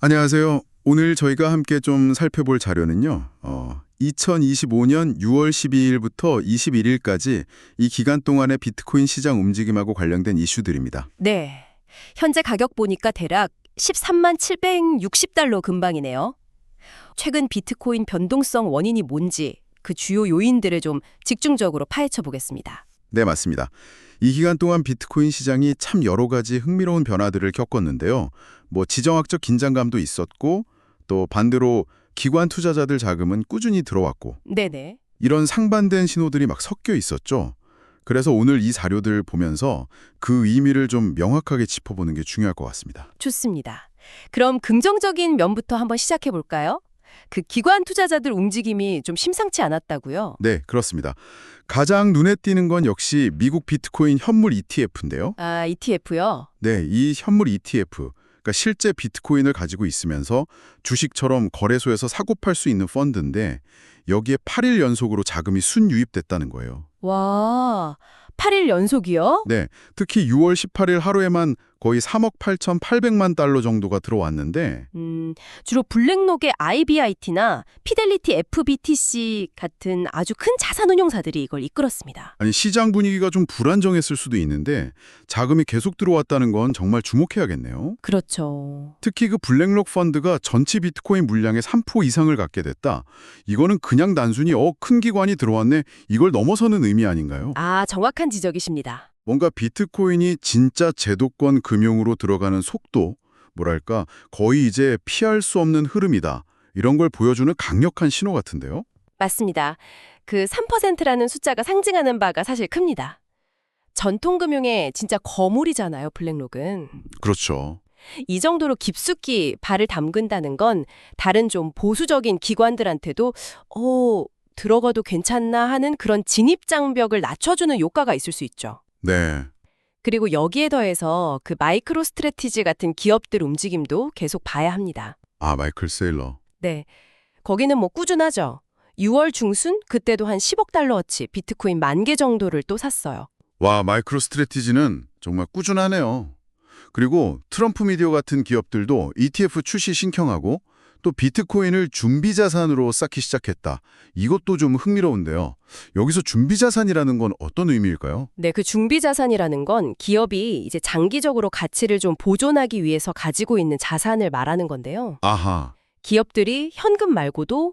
안녕하세요. 오늘 저희가 함께 좀 살펴볼 자료는요. 2025년 6월 12일부터 21일까지 이 기간 동안의 비트코인 시장 움직임하고 관련된 이슈들입니다. 네. 현재 가격 보니까 대략 13만 760달러 근방이네요. 최근 비트코인 변동성 원인이 뭔지 그 주요 요인들을 좀 집중적으로 파헤쳐 보겠습니다. 네, 맞습니다. 이 기간 동안 비트코인 시장이 참 여러 가지 흥미로운 변화들을 겪었는데요. 지정학적 긴장감도 있었고 또 반대로 기관 투자자들 자금은 꾸준히 들어왔고 네네. 이런 상반된 신호들이 막 섞여 있었죠. 그래서 오늘 이 자료들 보면서 그 의미를 좀 명확하게 짚어보는 게 중요할 것 같습니다. 좋습니다. 그럼 긍정적인 면부터 한번 시작해 볼까요? 그 기관 투자자들 움직임이 좀 심상치 않았다고요? 네, 그렇습니다. 가장 눈에 띄는 건 역시 미국 비트코인 현물 ETF인데요. 아, ETF요? 네, 이 현물 ETF, 그러니까 실제 비트코인을 가지고 있으면서 주식처럼 거래소에서 사고 팔 수 있는 펀드인데 여기에 8일 연속으로 자금이 순유입됐다는 거예요. 와, 8일 연속이요? 네, 특히 6월 18일 하루에만 거의 3억 8,800만 달러 정도가 들어왔는데 주로 블랙록의 IBIT나 피델리티 FBTC 같은 아주 큰 자산운용사들이 이걸 이끌었습니다. 아니 시장 분위기가 좀 불안정했을 수도 있는데 자금이 계속 들어왔다는 건 정말 주목해야겠네요. 그렇죠. 특히 그 블랙록 펀드가 전체 비트코인 물량의 3% 이상을 갖게 됐다. 이거는 그냥 단순히 큰 기관이 들어왔네 이걸 넘어서는 의미 아닌가요? 아, 정확한 지적이십니다. 뭔가 비트코인이 진짜 제도권 금융으로 들어가는 속도, 뭐랄까 거의 이제 피할 수 없는 흐름이다. 이런 걸 보여주는 강력한 신호 같은데요. 맞습니다. 그 3%라는 숫자가 상징하는 바가 사실 큽니다. 전통금융의 진짜 거물이잖아요, 블랙록은. 그렇죠. 이 정도로 깊숙이 발을 담근다는 건 다른 좀 보수적인 기관들한테도 들어가도 괜찮나 하는 그런 진입장벽을 낮춰주는 효과가 있을 수 있죠. 네. 그리고 여기에 더해서 그 마이크로 스트래티지 같은 기업들 움직임도 계속 봐야 합니다. 아, 마이클 세일러. 네. 거기는 꾸준하죠. 6월 중순 그때도 한 10억 달러어치 비트코인 10,000개 정도를 또 샀어요. 와, 마이크로 스트래티지는 정말 꾸준하네요. 그리고 트럼프 미디어 같은 기업들도 ETF 출시 신청하고 또 비트코인을 준비자산으로 쌓기 시작했다. 이것도 좀 흥미로운데요. 여기서 준비자산이라는 건 어떤 의미일까요? 네, 그 준비자산이라는 건 기업이 이제 장기적으로 가치를 좀 보존하기 위해서 가지고 있는 자산을 말하는 건데요. 아하, 기업들이 현금 말고도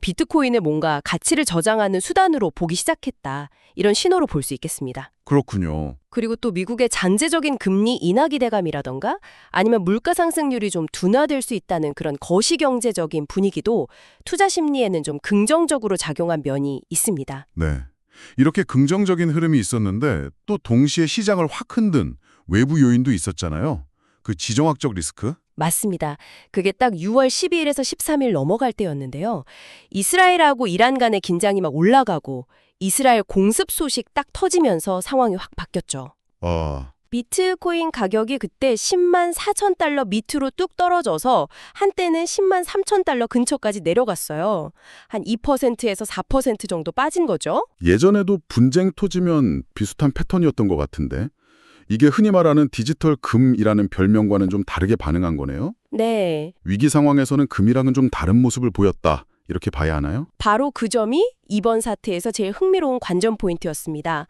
비트코인을 뭔가 가치를 저장하는 수단으로 보기 시작했다. 이런 신호로 볼 수 있겠습니다. 그렇군요. 그리고 또 미국의 잠재적인 금리 인하 기대감이라던가 아니면 물가 상승률이 좀 둔화될 수 있다는 그런 거시경제적인 분위기도 투자 심리에는 좀 긍정적으로 작용한 면이 있습니다. 네. 이렇게 긍정적인 흐름이 있었는데 또 동시에 시장을 확 흔든 외부 요인도 있었잖아요. 그 지정학적 리스크? 맞습니다. 그게 딱 6월 12일에서 13일 넘어갈 때였는데요. 이스라엘하고 이란 간의 긴장이 막 올라가고 이스라엘 공습 소식 딱 터지면서 상황이 확 바뀌었죠. 비트코인 가격이 그때 10만 4천 달러 밑으로 뚝 떨어져서 한때는 10만 3천 달러 근처까지 내려갔어요. 한 2%에서 4% 정도 빠진 거죠. 예전에도 분쟁 터지면 비슷한 패턴이었던 것 같은데 이게 흔히 말하는 디지털 금이라는 별명과는 좀 다르게 반응한 거네요? 네. 위기 상황에서는 금이랑은 좀 다른 모습을 보였다. 이렇게 봐야 하나요? 바로 그 점이 이번 사태에서 제일 흥미로운 관전 포인트였습니다.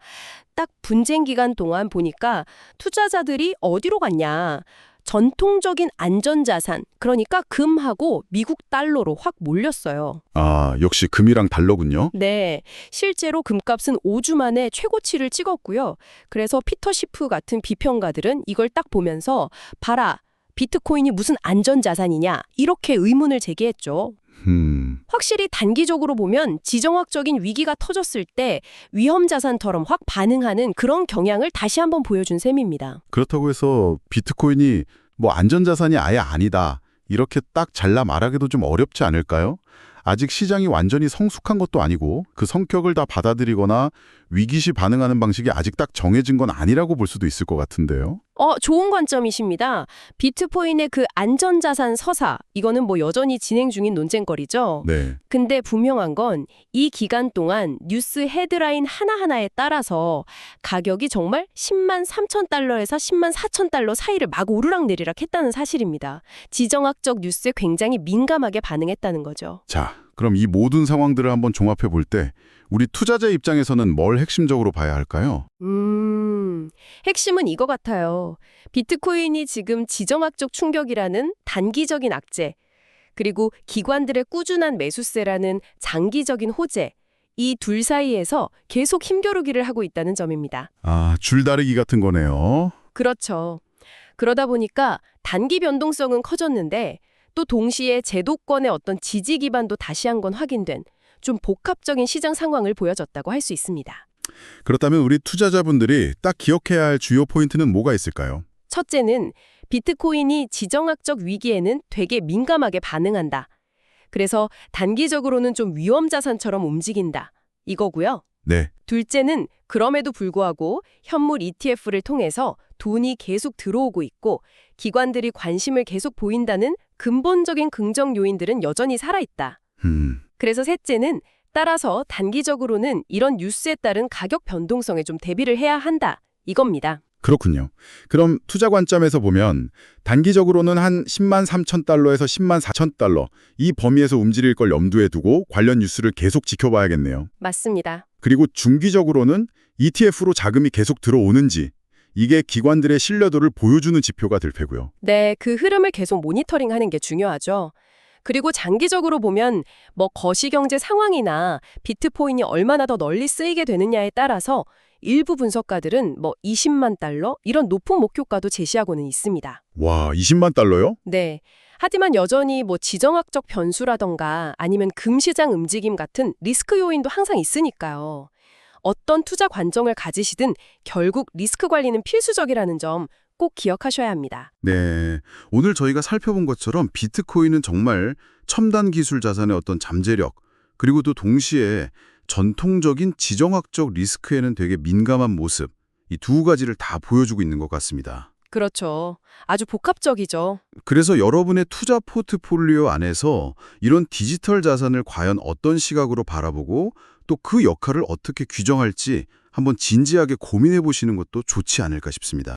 딱 분쟁 기간 동안 보니까 투자자들이 어디로 갔냐. 전통적인 안전자산, 그러니까 금하고 미국 달러로 확 몰렸어요. 아, 역시 금이랑 달러군요. 네, 실제로 금값은 5주 만에 최고치를 찍었고요. 그래서 피터 시프 같은 비평가들은 이걸 딱 보면서 봐라, 비트코인이 무슨 안전자산이냐 이렇게 의문을 제기했죠. 확실히 단기적으로 보면 지정학적인 위기가 터졌을 때 위험자산처럼 확 반응하는 그런 경향을 다시 한번 보여준 셈입니다. 그렇다고 해서 비트코인이 안전자산이 아예 아니다. 이렇게 딱 잘라 말하기도 좀 어렵지 않을까요? 아직 시장이 완전히 성숙한 것도 아니고 그 성격을 다 받아들이거나 위기시 반응하는 방식이 아직 딱 정해진 건 아니라고 볼 수도 있을 것 같은데요. 좋은 관점이십니다. 비트코인의 그 안전자산 서사, 이거는 뭐 여전히 진행 중인 논쟁거리죠. 네. 근데 분명한 건 이 기간 동안 뉴스 헤드라인 하나하나에 따라서 가격이 정말 10만 3천 달러에서 10만 4천 달러 사이를 막 오르락내리락 했다는 사실입니다. 지정학적 뉴스에 굉장히 민감하게 반응했다는 거죠. 자, 그럼 이 모든 상황들을 한번 종합해 볼 때 우리 투자자 입장에서는 뭘 핵심적으로 봐야 할까요? 핵심은 이거 같아요. 비트코인이 지금 지정학적 충격이라는 단기적인 악재, 그리고 기관들의 꾸준한 매수세라는 장기적인 호재, 이 둘 사이에서 계속 힘겨루기를 하고 있다는 점입니다. 아, 줄다리기 같은 거네요. 그렇죠. 그러다 보니까 단기 변동성은 커졌는데 또 동시에 제도권의 어떤 지지 기반도 다시 한 번 확인된 좀 복합적인 시장 상황을 보여줬다고 할 수 있습니다. 그렇다면 우리 투자자분들이 딱 기억해야 할 주요 포인트는 뭐가 있을까요? 첫째는 비트코인이 지정학적 위기에는 되게 민감하게 반응한다. 그래서 단기적으로는 좀 위험 자산처럼 움직인다. 이거고요. 네. 둘째는 그럼에도 불구하고 현물 ETF를 통해서 돈이 계속 들어오고 있고 기관들이 관심을 계속 보인다는 근본적인 긍정 요인들은 여전히 살아있다. 그래서 셋째는 따라서 단기적으로는 이런 뉴스에 따른 가격 변동성에 좀 대비를 해야 한다. 이겁니다. 그렇군요. 그럼 투자 관점에서 보면 단기적으로는 한 10만 3천 달러에서 10만 4천 달러 이 범위에서 움직일 걸 염두에 두고 관련 뉴스를 계속 지켜봐야겠네요. 맞습니다. 그리고 중기적으로는 ETF로 자금이 계속 들어오는지 이게 기관들의 신뢰도를 보여주는 지표가 될 테고요. 네, 그 흐름을 계속 모니터링하는 게 중요하죠. 그리고 장기적으로 보면 뭐 거시경제 상황이나 비트코인이 얼마나 더 널리 쓰이게 되느냐에 따라서 일부 분석가들은 뭐 20만 달러 이런 높은 목표가도 제시하고는 있습니다. 와, 20만 달러요? 네. 하지만 여전히 뭐 지정학적 변수라던가 아니면 금시장 움직임 같은 리스크 요인도 항상 있으니까요. 어떤 투자 관점을 가지시든 결국 리스크 관리는 필수적이라는 점 꼭 기억하셔야 합니다. 네. 오늘 저희가 살펴본 것처럼 비트코인은 정말 첨단 기술 자산의 어떤 잠재력, 그리고 또 동시에 전통적인 지정학적 리스크에는 되게 민감한 모습, 이 두 가지를 다 보여주고 있는 것 같습니다. 그렇죠. 아주 복합적이죠. 그래서 여러분의 투자 포트폴리오 안에서 이런 디지털 자산을 과연 어떤 시각으로 바라보고 또 그 역할을 어떻게 규정할지 한번 진지하게 고민해 보시는 것도 좋지 않을까 싶습니다.